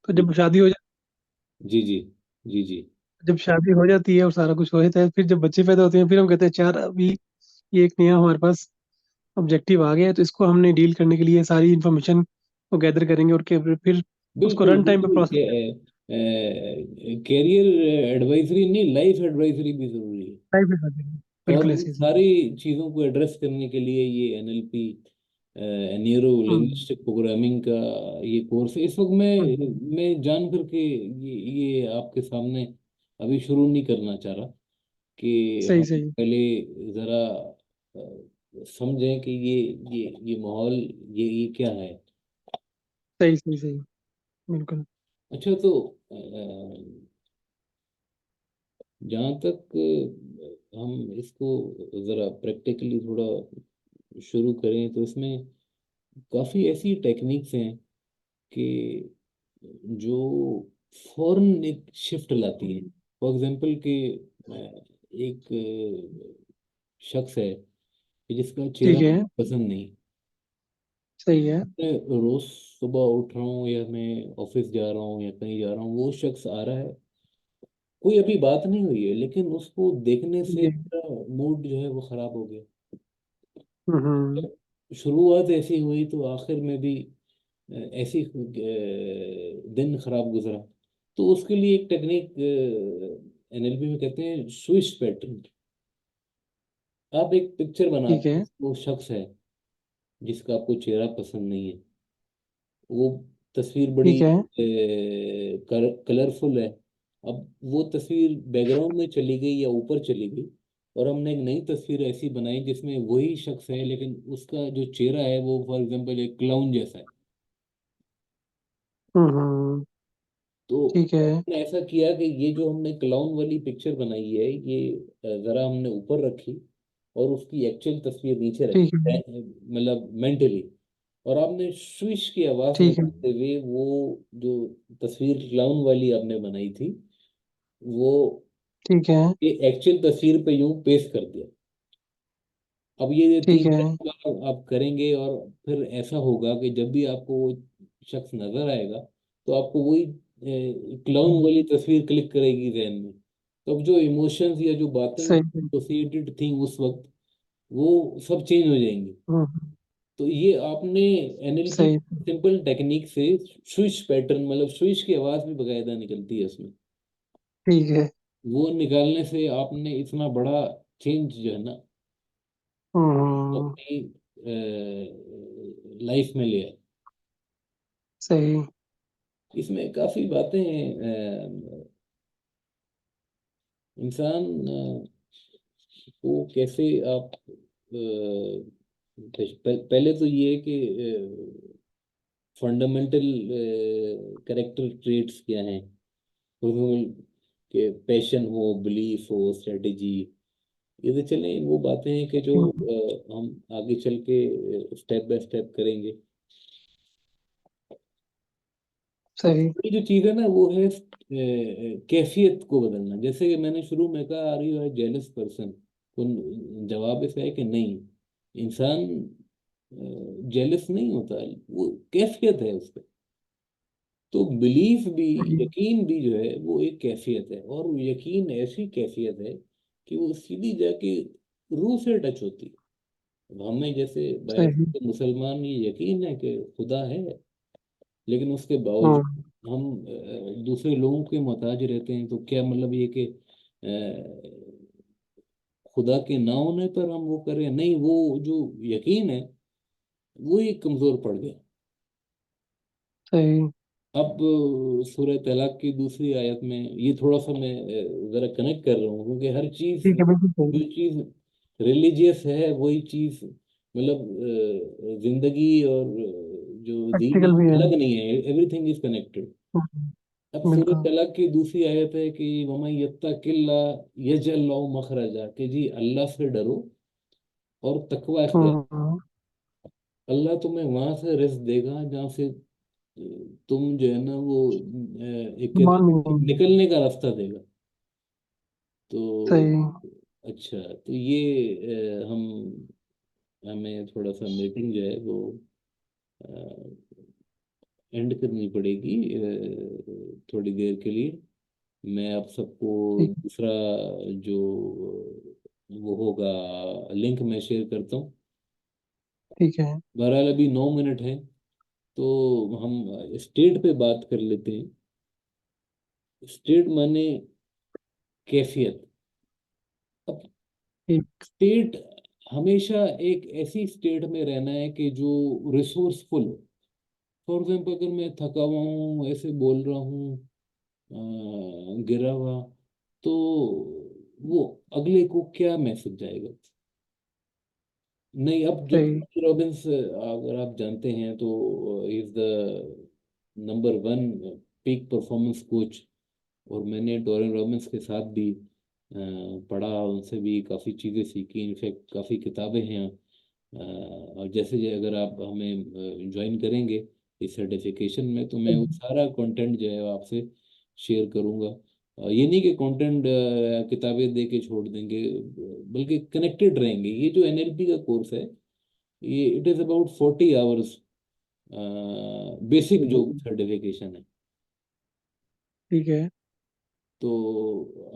तो जी जी जी जी। जब शादी हो जाती है और सारा कुछ हो जाता है, फिर जब बच्चे पैदा होते हैं, फिर हम कहते हैं यार अभी ये एक नया हमारे पास ऑब्जेक्टिव आ गया है, तो इसको हमने डील करने के लिए सारी इन्फॉर्मेशन को गैदर करेंगे और फिर उसको बिल्कुल रन टाइम पे बिल्कुल। प्रोसेस। कैरियर एडवाइजरी नहीं, लाइफ एडवाइजरी भी जरूरी है। टाइम पे कर देंगे। और बिल्कुल वो ऐसे ही। सारी चीज़ों को एड्रेस करने के लिए ये NLP, न्यूरो हम्म। लिंग्विस्टिक प्रोग्रामिंग का ये कोर्स इस वक्त मैं जान करके ये आपके सामने अभी शुरू नहीं करना चाह रहा कि सही हम सही। पहले ज़रा समझें कि ये माहौल, ये क्या है। सही सही सही। बिल्कुल। अच्छा, तो जहाँ तक हम इसको ज़रा प्रैक्टिकली थोड़ा शुरू करें तो इसमें काफ़ी ऐसी टेक्निक्स हैं कि जो फौरन एक शिफ्ट लाती हैं। फॉर एग्जांपल कि एक शख्स है कि जिसका चेहरा ठीक है। पसंद नहीं। सही है। मैं रोज सुबह उठ रहा हूँ या मैं ऑफिस जा रहा हूँ या कहीं जा रहा हूँ, वो शख्स आ रहा है, कोई अभी बात नहीं हुई है, लेकिन उसको देखने ठीक से है। मूड जो है वो खराब हो गया। हम्म। शुरुआत ऐसी हुई तो आखिर में भी ऐसी दिन खराब गुजरा। तो उसके लिए एक टेक्निक NLP में कहते हैं स्विच पैटर्न। आप एक पिक्चर ठीक बनाते है। हैं, वो शख्स है जिसका आपको चेहरा पसंद नहीं है, वो तस्वीर बड़ी ठीक है। कलरफुल है। अब वो तस्वीर बैकग्राउंड में चली गई या ऊपर चली गई, और हमने एक नई तस्वीर ऐसी बनाई जिसमें वही शख्स है लेकिन उसका जो चेहरा है वो फॉर एग्जांपल एक क्लाउन जैसा है। हम्म। तो ठीक है। हमने ऐसा किया कि ये जो हमने क्लाउन वाली पिक्चर बनाई है, ये जरा हमने ऊपर रखी और उसकी एक्चुअल तस्वीर नीचे रखी, ठीक है। मतलब मेंटली। और आपने स्विश की आवाज ठीक है। लगाते हुए वो जो तस्वीर क्लाउन वाली आपने बनाई थी, वो ठीक है। ये एक्चुअल तस्वीर पे यूं पेस्ट कर दिया। अब ये ठीक तीन है। चार बार आप करेंगे और फिर ऐसा होगा कि जब भी आपको वो शख्स नजर आएगा तो आपको वही क्लाउन वाली तस्वीर क्लिक करेगी जहन में। तो अब जो इमोशंस या जो बातें सही सही। एसोसिएटेड थी उस वक्त, वो सब चेंज हो जाएंगी। हम्म। तो ये आपने NLP सही। सिंपल टेक्निक से स्विच पैटर्न, मतलब स्विच की आवाज भी बकायदा निकलती है उसमें, ठीक है। वो निकालने से आपने इतना बड़ा चेंज जो है ना वो हम्म। अपनी लाइफ में लिया। सही। इसमें काफी बातें हैं। इंसान को कैसे आप पहले तो ये है कि फंडामेंटल कैरेक्टर ट्रेट्स क्या हैं, कि पैशन हो, बिलीफ हो, स्ट्रेटेजी, ये तो चलें, वो बातें हैं कि जो हम्म। हम आगे चल के स्टेप बाय स्टेप करेंगे। सबसे सही। बड़ी जो चीज़ है ना वो है कैफियत को बदलना। जैसे कि मैंने शुरू में कहा, आर यू है जेलस पर्सन, तो जवाब ऐसा है कि नहीं, इंसान जेलस नहीं होता, वो कैफियत है उसका। तो बिलीफ भी, सही। यकीन भी जो है वो एक कैफियत है, और वो यकीन ऐसी कैफियत है कि वो सीधी जाके रूह से टच होती है। अब हमें जैसे सही। मुसलमान ये यकीन है कि खुदा है, लेकिन उसके बावजूद हम्म। हम दूसरे लोगों के मोहताज रहते हैं। तो क्या मतलब ये कि खुदा के ना होने पर हम वो करें? नहीं, वो जो यकीन है वो ही कमजोर पड़ गया। सही। अब सूरह तलाक की दूसरी आयत में ये थोड़ा सा मैं जरा कनेक्ट कर रहा हूँ, क्योंकि हर चीज, ठीक है। बिल्कुल सही। जो चीज रिलीजियस है वही चीज, मतलब जिंदगी और जो दीन है प्रैक्टिकल भी है। अलग नहीं है, एवरीथिंग इज कनेक्टेड। अब सूरह बिल्कुल। तलाक की दूसरी आयत है कि वमन यत्तकिल्ला यजअल लहु मखरजा, कि जी अल्लाह से डरो और तकवा इख्तियार। हम्म। अल्लाह तुम्हें वहां से रिस्क देगा जहाँ से तुम जो है ना वो एक कहते मान भी हैं नहीं। निकलने का रास्ता देगा। तो सही। अच्छा, तो ये हमें थोड़ा सा मीटिंग जो है वो एंड करनी पड़ेगी थोड़ी देर के लिए। मैं आप सबको ठीक। दूसरा जो वो होगा लिंक मैं शेयर करता हूँ। ठीक है। बहरहाल अभी 9 मिनट है, तो हम स्टेट पे बात कर लेते हैं। स्टेट माने कैफियत। अब ठीक। स्टेट हमेशा एक ऐसी स्टेट में रहना है कि जो रिसोर्सफुल हो। फॉर एग्जाम्पल अगर मैं थका हुआ हूँ, ऐसे बोल रहा हूँ, गिरा हुआ, तो वो अगले को क्या मैसेज जाएगा? नहीं, अब जो सही। रॉबिन्स अगर आप जानते हैं तो is the number 1 peak performance coach. और मैंने टोरेन रॉबिन्स के साथ भी पढ़ा, उनसे भी काफ़ी चीज़ें सीखी, इनफैक्ट काफ़ी किताबें हैं। और जैसे अगर आप हमें ज्वाइन करेंगे इस सर्टिफिकेशन में, तो मैं वो सारा कंटेंट जो है आपसे शेयर करूँगा। ये नहीं कि कंटेंट किताबें दे के छोड़ देंगे, बल्कि कनेक्टेड रहेंगे। ये जो एनएलपी का कोर्स है, ये it is about 40 hours basic जो सर्टिफिकेशन है। ठीक है। तो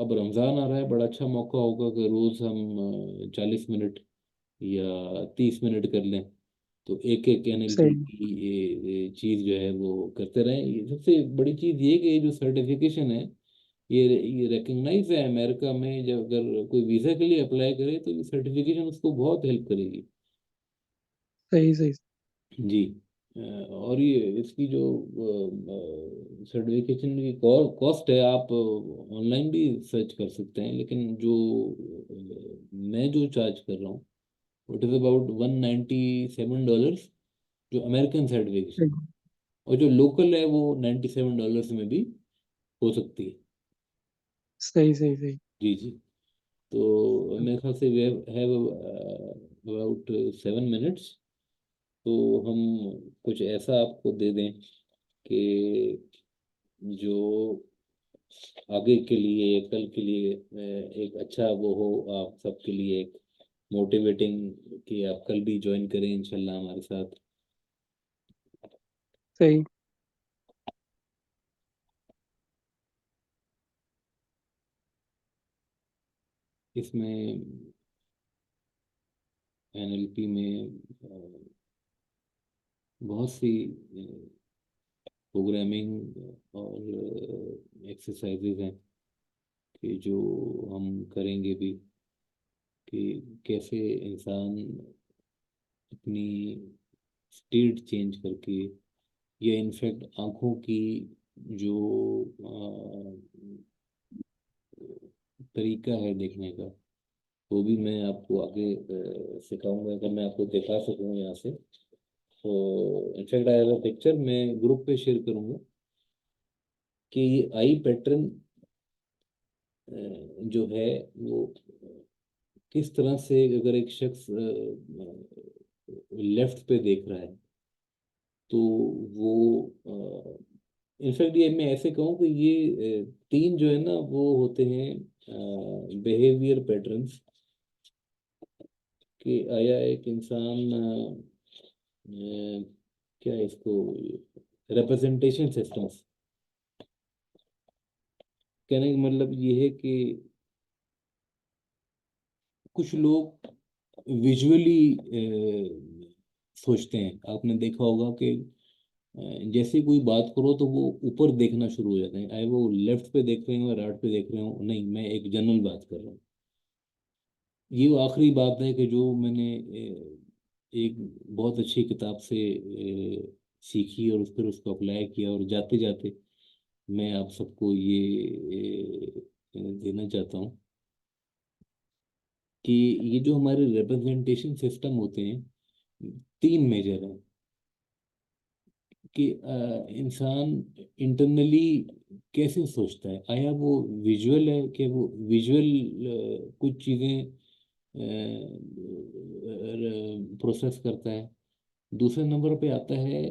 अब रमज़ान आ रहा है, बड़ा अच्छा मौका होगा कि रोज़ हम 40 मिनट या 30 मिनट कर लें, तो एक एक एनएलपी सही। की ये चीज़ जो है वो करते रहें। ये सबसे बड़ी चीज़ ये कि ये जो सर्टिफिकेशन है, ये रिकग्नाइज है अमेरिका में। जब अगर कोई वीज़ा के लिए अप्लाई करे तो ये सर्टिफिकेशन उसको बहुत हेल्प करेगी। सही। सही। जी। और ये इसकी जो सर्टिफिकेशन की कॉस्ट है, आप ऑनलाइन भी सर्च कर सकते हैं, लेकिन जो मैं जो चार्ज कर रहा हूँ, इट इज़ अबाउट $197, जो अमेरिकन सर्टिफिकेशन। सही। और जो लोकल है वो $97 में भी हो सकती है। सही। सही। सही। जी जी। तो मेरे ख्याल से वी हैव अबाउट 7 मिनट्स। तो हम कुछ ऐसा आपको दे दें कि जो आगे के लिए, कल के लिए एक अच्छा वो हो आप सबके लिए, एक मोटिवेटिंग, कि आप कल भी ज्वाइन करें इंशाल्लाह हमारे साथ। सही। इसमें एनएलपी में बहुत सी प्रोग्रामिंग और एक्सरसाइजेज हैं कि जो हम करेंगे भी, कि कैसे इंसान अपनी स्टेट चेंज करके, या इनफैक्ट आंखों की जो तरीका है देखने का, वो भी मैं आपको आगे सिखाऊंगा, अगर मैं आपको दिखा सकूँ यहाँ से। तो in fact I have a picture, मैं ग्रुप पे शेयर करूंगा कि ये आई पैटर्न जो है वो किस तरह से, अगर एक शख्स लेफ्ट पे देख रहा है, तो वो इनफैक्ट ये मैं ऐसे कहूँ कि ये तीन जो है ना वो होते हैं बिहेवियर पैटर्न्स। कि आया एक इंसान क्या है इसको, रिप्रेजेंटेशन सिस्टम्स, कहने का मतलब ये है कि कुछ लोग विजुअली सोचते हैं। आपने देखा होगा कि जैसे कोई बात करो तो वो ऊपर देखना शुरू हो जाते हैं, चाहे वो लेफ्ट पे देख रहे हो या राइट पे देख रहे हो, नहीं मैं एक जनरल बात कर रहा हूँ। ये वो आखिरी बात है कि जो मैंने एक बहुत अच्छी किताब से सीखी और फिर उसको अप्लाई किया, और जाते जाते मैं आप सबको ये देना चाहता हूँ कि ये जो हमारे रिप्रेजेंटेशन सिस्टम होते हैं, तीन मेजर हैं। कि इंसान इंटरनली कैसे सोचता है, आया वो विजुअल है कि वो विजुअल कुछ चीज़ें प्रोसेस करता है। दूसरे नंबर पे आता है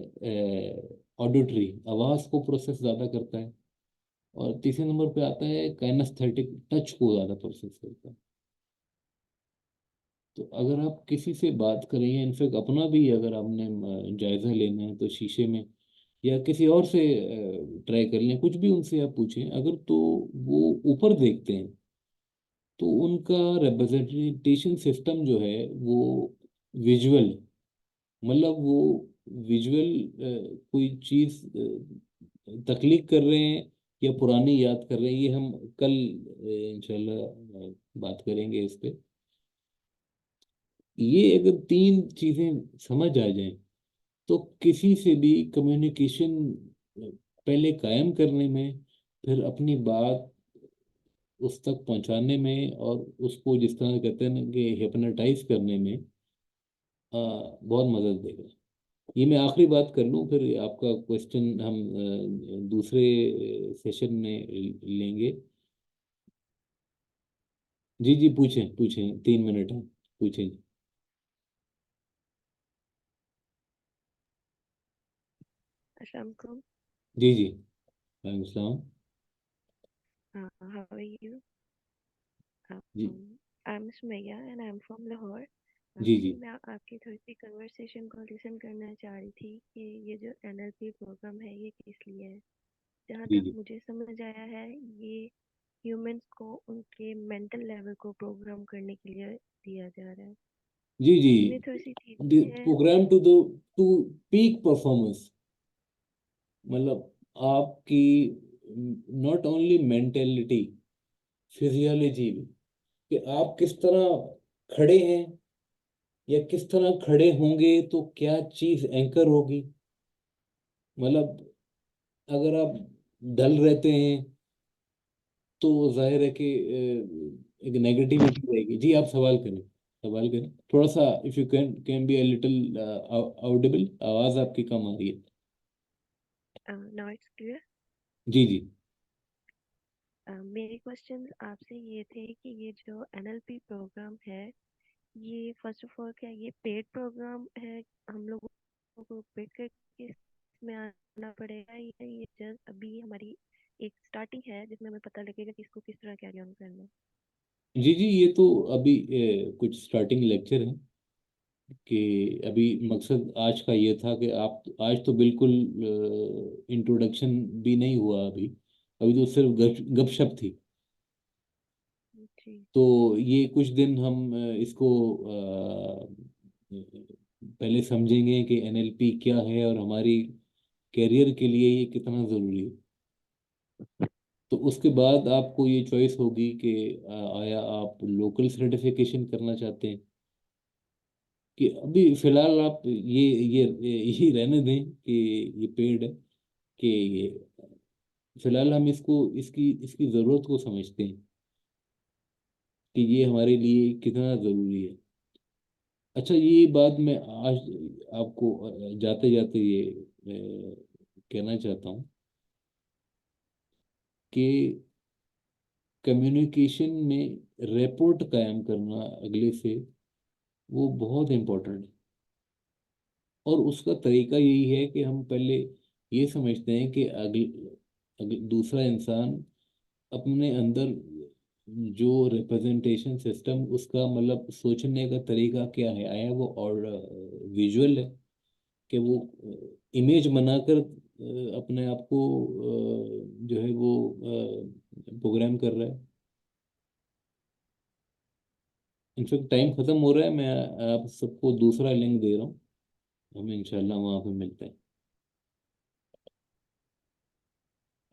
ऑडिटरी, आवाज़ को प्रोसेस ज़्यादा करता है। और तीसरे नंबर पे आता है काइनेस्थेटिक, टच को ज़्यादा प्रोसेस करता है। तो अगर आप किसी से बात करें, या इनफैक्ट अपना भी अगर आपने जायज़ा लेना है, तो शीशे में या किसी और से ट्राई कर लें, कुछ भी उनसे आप पूछें अगर, तो वो ऊपर देखते हैं तो उनका रिप्रेजेंटेशन सिस्टम जो है वो विजुअल, मतलब वो विजुअल कोई चीज तख्लीक कर रहे हैं या पुरानी याद कर रहे हैं, ये हम कल इंशाल्लाह बात करेंगे इस पे। ये अगर तीन चीजें समझ आ जाएं तो किसी से भी कम्युनिकेशन पहले कायम करने में, फिर अपनी बात उस तक पहुंचाने में, और उसको जिस तरह कहते हैं ना कि हिप्नोटाइज करने में बहुत मदद देगा। ये मैं आखिरी बात कर लूँ, फिर आपका क्वेश्चन हम दूसरे सेशन में लेंगे। जी जी, पूछें पूछें, 3 मिनट हैं, पूछें। Assalamu alaikum. जी जी, वालेकुम सलाम। How are you? Ji I'm Sumaya and I'm from Lahore. जी जी मैं आपकी थोड़ी सी कन्वर्सेशन को लिसन करना चाह रही थी कि ये जो NLP प्रोग्राम है ये किस लिए है। जहाँ जी तक जी मुझे समझ आया है ये ह्यूमंस को उनके मेंटल लेवल को प्रोग्राम करने के लिए दिया जा रहा है। जी इसमें थोड़ी सी जी, चीज़ें हैं। प्रोग्राम टू दो, टू पीक परफॉर्मेंस, मतलब आपकी नॉट ओनली मेंटेलिटी, फिजियोलॉजी भी, कि आप किस तरह खड़े हैं या किस तरह खड़े होंगे तो क्या चीज एंकर होगी। मतलब अगर आप डल रहते हैं तो जाहिर है कि एक नेगेटिविटी रहेगी। जी आप सवाल करें, सवाल करें थोड़ा सा, if you can be a little audible, आवाज आपकी कम आ रही है। Now it's clear. जी जी मेरे क्वेश्चन आपसे ये थे कि ये जो NLP प्रोग्राम है ये फर्स्ट ऑफ ऑल क्या ये पेड प्रोग्राम है, हम लोगों को पेड करके इसमें आना पड़ेगा, या ये जस्ट अभी हमारी एक स्टार्टिंग है जिसमें हमें पता लगेगा कि इसको किस तरह कैरी ऑन करना है। जी जी, ये तो अभी कुछ स्टार्टिंग लेक्चर है कि अभी मकसद आज का ये था कि आप, आज तो बिल्कुल इंट्रोडक्शन भी नहीं हुआ अभी, अभी तो सिर्फ गपशप थी। जी। तो ये कुछ दिन हम इसको पहले समझेंगे कि एनएलपी क्या है और हमारी कैरियर के लिए ये कितना ज़रूरी है। तो उसके बाद आपको ये चॉइस होगी कि आया आप लोकल सर्टिफिकेशन करना चाहते हैं, कि अभी फिलहाल आप ये यही रहने दें कि ये पेड है, कि ये फिलहाल हम इसको इसकी इसकी ज़रूरत को समझते हैं कि ये हमारे लिए कितना ज़रूरी है। अच्छा, ये बात मैं आज आपको जाते जाते ये कहना चाहता हूँ कि कम्युनिकेशन में रेपोर्ट कायम करना अगले से, वो बहुत इम्पोर्टेंट है। और उसका तरीका यही है कि हम पहले ये समझते हैं कि दूसरा इंसान अपने अंदर जो रिप्रेजेंटेशन सिस्टम उसका, मतलब सोचने का तरीका क्या है, आया वो और विजुअल है, कि वो इमेज बनाकर अपने आप को जो है वो प्रोग्राम कर रहा है। इनफैक्ट टाइम खत्म हो रहा है, मैं आप सबको दूसरा लिंक दे रहा हूँ, हम इंशाल्लाह वहाँ पे मिलते हैं।